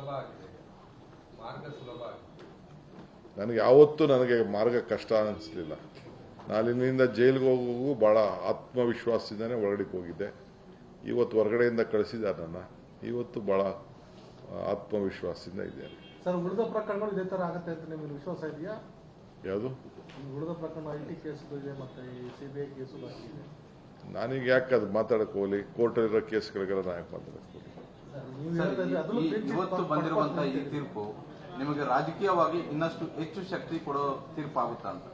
ಸುಲಭ ಆಗಿದೆ, ಮಾರ್ಗ ಸುಲಭ ಆಗಿದೆ. ನನಗೆ ಯಾವತ್ತೂ ನನಗೆ ಮಾರ್ಗ ಕಷ್ಟ ಅನಿಸ್ಲಿಲ್ಲ. ನಾನಿಲ್ಲಿಂದ ಜೈಲಿಗೆ ಹೋಗುವ ಭಾಳ ಆತ್ಮವಿಶ್ವಾಸದಿಂದನೇ ಹೊರಗಡೆ ಹೋಗಿದ್ದೆ. ಇವತ್ತು ಹೊರಗಡೆಯಿಂದ ಕಳಿಸಿದ್ದಾರೆ ನನ್ನ. ಇವತ್ತು ಭಾಳ ಆತ್ಮವಿಶ್ವಾಸದಿಂದ ಇದ್ದೇನೆ. ಸರ್, ಉಳಿದ ಪ್ರಕರಣಗಳು ಇದೇ ಥರ ಆಗುತ್ತೆ ಅಂತ ನಿಮಗೆ ವಿಶ್ವಾಸ ಇದೆಯಾ? ಯಾವುದು ಉಳಿದ ಪ್ರಕರಣ IT ಕೇಸುಗಳಿದೆ ಮತ್ತು ಈ CBI ಕೇಸು ಬಾಕಿ ಇದೆ. ನಾನೀಗ ಯಾಕೆ ಅದು ಮಾತಾಡಕ್ಕೆ ಹೋಗಲಿ? ಕೋರ್ಟಲ್ಲಿರೋ ಕೇಸ್ಗಳಿಗೆಲ್ಲ ನಾನು ಯಾಕೆ ಮಾತಾಡಕ್ಕೆ ಹೋಗಲಿ? ಇವತ್ತು ಬಂದಿರುವಂತಹ ಈ ತೀರ್ಪು ನಿಮಗೆ ರಾಜಕೀಯವಾಗಿ ಇನ್ನಷ್ಟು ಹೆಚ್ಚು ಶಕ್ತಿ ಕೊಡೋ ತೀರ್ಪಾಗುತ್ತಾ ಅಂತ?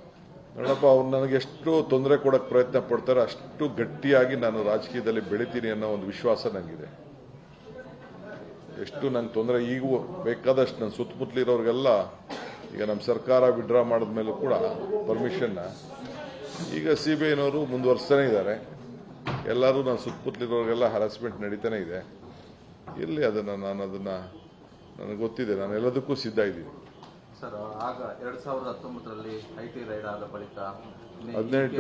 ನೋಡಪ್ಪ, ಅವ್ರು ನನಗೆ ಎಷ್ಟು ತೊಂದರೆ ಕೊಡೋಕ್ಕೆ ಪ್ರಯತ್ನ ಪಡ್ತಾರೆ ಅಷ್ಟು ಗಟ್ಟಿಯಾಗಿ ನಾನು ರಾಜಕೀಯದಲ್ಲಿ ಬೆಳಿತೀನಿ ಅನ್ನೋ ಒಂದು ವಿಶ್ವಾಸ ನನಗಿದೆ. ಎಷ್ಟು ನಂಗೆ ತೊಂದರೆ ಈಗೂ ಬೇಕಾದಷ್ಟು ನನ್ನ ಸುತ್ತಮುತ್ತಲಿರೋರಿಗೆಲ್ಲ ಈಗ ನಮ್ಮ ಸರ್ಕಾರ ವಿಡ್ರಾ ಮಾಡಿದ ಮೇಲೂ ಕೂಡ ಪರ್ಮಿಷನ್ನ ಈಗ CBIನವರು ಮುಂದುವರಿಸ್ತಾನೆ ಇದ್ದಾರೆ. ಎಲ್ಲರೂ ನನ್ನ ಸುತ್ತಮುತ್ತಲಿರೋರಿಗೆಲ್ಲ ಹರಾಸ್ಮೆಂಟ್ ನಡೀತಾನೆ ಇದೆ. ಇರಲಿ, ನನಗೆ ಗೊತ್ತಿದೆ, ನಾನು ಎಲ್ಲದಕ್ಕೂ ಸಿದ್ಧ ಇದ್ದೀನಿ. ಸರ್, ಆಗ 2019ರಲ್ಲಿ IT ರೈಡ್ ಆದ ಬಳಿಕ 18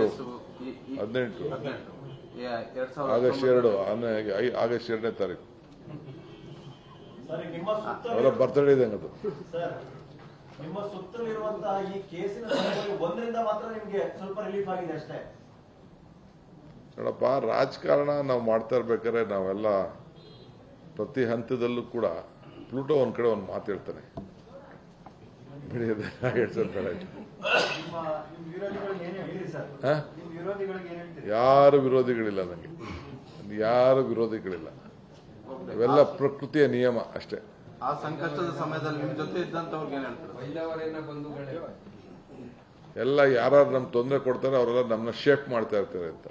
ಆಗಸ್ಟ್ 2ನೇ ತಾರೀಕು ಅವರ ಬರ್ತ್ಡೇ ಇದೆ. ಅದು ನಿಮ್ಮ ಸುತ್ತಲಿರುವಂತಹ ಈ ಕೇಸಿನ ಒಂದರಿಂದ ಮಾತ್ರ ನಿಮಗೆ ಸ್ವಲ್ಪ ರಿಲೀಫ್ ಆಗಿದೆ ಅಷ್ಟೇ. ನೋಡಪ್ಪ, ರಾಜಕಾರಣ ನಾವು ಮಾಡ್ತಾ ಇರ್ಬೇಕಾದ್ರೆ ನಾವೆಲ್ಲ ಪ್ರತಿ ಹಂತದಲ್ಲೂ ಕೂಡ ಪ್ಲೂಟೋ ಒಂದ್ ಕಡೆ ಒಂದು ಮಾತು ಹೇಳ್ತಾನೆ, ಯಾರು ವಿರೋಧಿಗಳಿಲ್ಲ ನನಗೆ, ಯಾರು ವಿರೋಧಿಗಳಿಲ್ಲ. ಇವೆಲ್ಲ ಪ್ರಕೃತಿಯ ನಿಯಮ ಅಷ್ಟೇ. ಆ ಸಂಕಷ್ಟದ ಸಮಯದಲ್ಲಿ ನಿಮ್ಮ ಜೊತೆ ಇದ್ದಂತವ್ರಿಗೆ ಏನ್ ಹೇಳ್ತಾರೆ? ಎಲ್ಲ ಯಾರು ನಮ್ಗೆ ತೊಂದರೆ ಕೊಡ್ತಾರೆ ಅವರೆಲ್ಲ ನಮ್ಮನ್ನ ಶೇಪ್ ಮಾಡ್ತಾ ಇರ್ತಾರೆ ಅಂತ.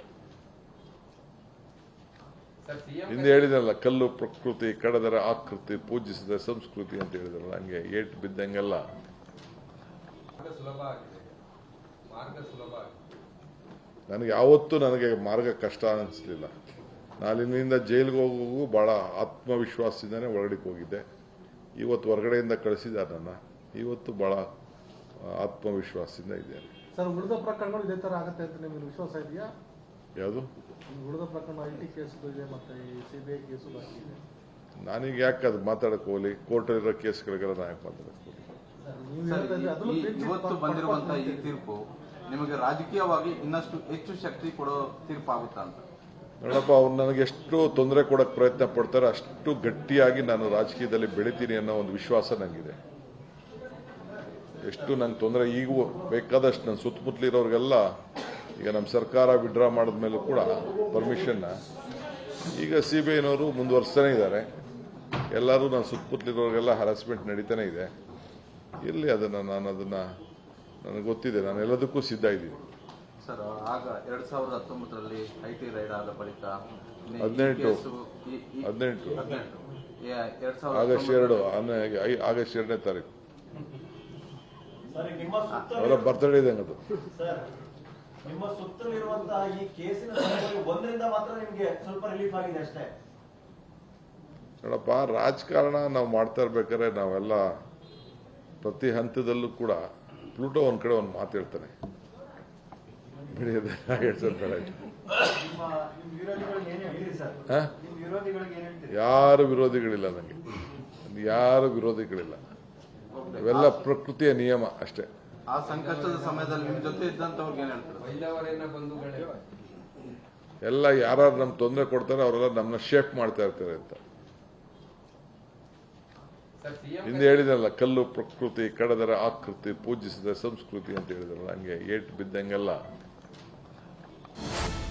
ಹಿಂದೆ ಹೇಳಿದ್ರಲ್ಲ, ಕಲ್ಲು ಪ್ರಕೃತಿ, ಕಡದರ ಆಕೃತಿ, ಪೂಜಿಸಿದ ಸಂಸ್ಕೃತಿ ಅಂತ ಹೇಳಿದ್ರಲ್ಲ, ಹಂಗೆ ಏಟು ಬಿದ್ದಂಗೆಲ್ಲ. ನನಗೆ ಯಾವತ್ತೂ ನನಗೆ ಮಾರ್ಗ ಕಷ್ಟ ಅನಿಸ್ಲಿಲ್ಲ. ನಾನಿಲ್ಲಿಂದ ಜೈಲಿಗೆ ಹೋಗುವ ಭಾಳ ಆತ್ಮವಿಶ್ವಾಸದಿಂದನೇ ಹೊರಗಡೆ ಹೋಗಿದ್ದೆ. ಇವತ್ತು ಹೊರಗಡೆಯಿಂದ ಕಳಿಸಿದ್ದಾರೆ ನನ್ನ. ಇವತ್ತು ಭಾಳ ಆತ್ಮವಿಶ್ವಾಸದಿಂದ ಇದ್ದೇನೆ. ಸರ್, ಉಳಿದ ಪ್ರಕರಣಗಳು ಇದೇ ಥರ ಆಗುತ್ತೆ ಅಂತ ನಿಮಗೆ ವಿಶ್ವಾಸ ಇದೆಯಾ? ಯಾವುದು ಉಳಿದ ಪ್ರಕರಣ IT ಕೇಸುಗಳಿದೆ ಮತ್ತು ಈ CBI ಕೇಸು ಬಾಕಿ ಇದೆ. ನಾನೀಗ ಯಾಕೆ ಅದು ಮಾತಾಡಕ್ಕೆ ಹೋಗಲಿ? ಕೋರ್ಟಲ್ಲಿರೋ ಕೇಸ್ಗಳಿಗೆಲ್ಲ ನಾನು ಯಾಕೆ ಮಾತಾಡಕ್ಕೆ ಹೋಗಲಿ? ಇವತ್ತು ಬಂದಿರುವಂತಹ ಈ ತೀರ್ಪು ನಿಮಗೆ ರಾಜಕೀಯವಾಗಿ ಇನ್ನಷ್ಟು ಹೆಚ್ಚು ಶಕ್ತಿ ಕೊಡೋ ತೀರ್ಪಾಗುತ್ತಾ ಅಂತ? ನೋಡಪ್ಪ, ಅವ್ರು ನನಗೆ ಎಷ್ಟು ತೊಂದರೆ ಕೊಡೋಕ್ಕೆ ಪ್ರಯತ್ನ ಪಡ್ತಾರೆ ಅಷ್ಟು ಗಟ್ಟಿಯಾಗಿ ನಾನು ರಾಜಕೀಯದಲ್ಲಿ ಬೆಳಿತೀನಿ ಅನ್ನೋ ಒಂದು ವಿಶ್ವಾಸ ನನಗಿದೆ. ಎಷ್ಟು ನಂಗೆ ತೊಂದರೆ ಈಗೂ ಬೇಕಾದಷ್ಟು ನನ್ನ ಸುತ್ತಮುತ್ತಲಿರೋರಿಗೆಲ್ಲ ಈಗ ನಮ್ಮ ಸರ್ಕಾರ ವಿಡ್ರಾ ಮಾಡಿದ ಮೇಲೂ ಕೂಡ ಪರ್ಮಿಷನ್ನ ಈಗ CBIನವರು ಮುಂದುವರಿಸ್ತಾನೆ ಇದ್ದಾರೆ. ಎಲ್ಲರೂ ನನ್ನ ಸುತ್ತಮುತ್ತಲಿರೋರಿಗೆಲ್ಲ ಹರಾಸ್ಮೆಂಟ್ ನಡೀತಾನೆ ಇದೆ. ಇರಲಿ, ನನಗೆ ಗೊತ್ತಿದೆ, ನಾನು ಎಲ್ಲದಕ್ಕೂ ಸಿದ್ಧ ಇದ್ದೀನಿ. ಸರ್, ಆಗ 2019ರಲ್ಲಿ IT ರೈಡ್ ಆದ ಬಳಿಕ 18 ಆಗಸ್ಟ್ 2ನೇ ತಾರೀಕು ಅವರ ಬರ್ತ್ಡೇ ಇದೆ. ಅದು ನಿಮ್ಮ ಸುತ್ತಲಿರುವಂತಹ ಈ ಕೇಸಿನ ಒಂದರಿಂದ ಮಾತ್ರ ನಿಮಗೆ ಸ್ವಲ್ಪ ರಿಲೀಫ್ ಆಗಿದೆ ಅಷ್ಟೇ. ನೋಡಪ್ಪ, ರಾಜಕಾರಣ ನಾವು ಮಾಡ್ತಾ ಇರ್ಬೇಕಾದ್ರೆ ನಾವೆಲ್ಲ ಪ್ರತಿ ಹಂತದಲ್ಲೂ ಕೂಡ ಪ್ಲೂಟೋ ಒಂದ್ ಕಡೆ ಒಂದು ಮಾತು ಹೇಳ್ತಾನೆ, ಯಾರು ವಿರೋಧಿಗಳಿಲ್ಲ ನನಗೆ, ಯಾರು ವಿರೋಧಿಗಳಿಲ್ಲ. ಇವೆಲ್ಲ ಪ್ರಕೃತಿಯ ನಿಯಮ ಅಷ್ಟೇ. ಆ ಸಂಕಷ್ಟದ ಸಮಯದಲ್ಲಿ ನಿಮ್ಮ ಜೊತೆ ಇದ್ದಂತವ್ರಿಗೆ ಏನ್ ಹೇಳ್ತಾರೆ? ಎಲ್ಲ ಯಾರು ನಮ್ಗೆ ತೊಂದರೆ ಕೊಡ್ತಾರೆ ಅವರೆಲ್ಲ ನಮ್ಮನ್ನ ಶೇಪ್ ಮಾಡ್ತಾ ಇರ್ತಾರೆ ಅಂತ. ಹಿಂದೆ ಹೇಳಿದ್ರಲ್ಲ, ಕಲ್ಲು ಪ್ರಕೃತಿ, ಕಡದರ ಆಕೃತಿ, ಪೂಜಿಸಿದ ಸಂಸ್ಕೃತಿ ಅಂತ ಹೇಳಿದ್ರಲ್ಲ, ಹಂಗೆ ಏಟು ಬಿದ್ದಂಗೆಲ್ಲ.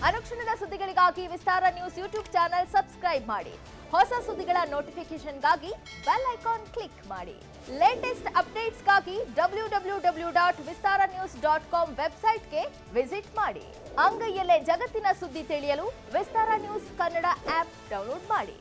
ಅನುಕ್ಷಣದ ಸುದ್ದಿಗಳಿಗಾಗಿ ವಿಸ್ತಾರ ನ್ಯೂಸ್ ಯೂಟ್ಯೂಬ್ ಚಾನೆಲ್ ಸಬ್ಸ್ಕ್ರೈಬ್ ಮಾಡಿ. ಹೊಸ ಸುದ್ದಿಗಳ ನೋಟಿಫಿಕೇಶನ್ಗಾಗಿ ಬೆಲ್ ಐಕಾನ್ ಕ್ಲಿಕ್ ಮಾಡಿ. ಲೇಟೆಸ್ಟ್ ಅಪ್ಡೇಟ್ಸ್ಗಾಗಿ www.vistaranews.com ವೆಬ್ಸೈಟ್ಗೆ ವಿಸಿಟ್ ಮಾಡಿ. ಅಂಗೈಯಲ್ಲೇ ಜಗತ್ತಿನ ಸುದ್ದಿ ತಿಳಿಯಲು ವಿಸ್ತಾರ ನ್ಯೂಸ್ ಕನ್ನಡ ಆಪ್ ಡೌನ್ಲೋಡ್ ಮಾಡಿ.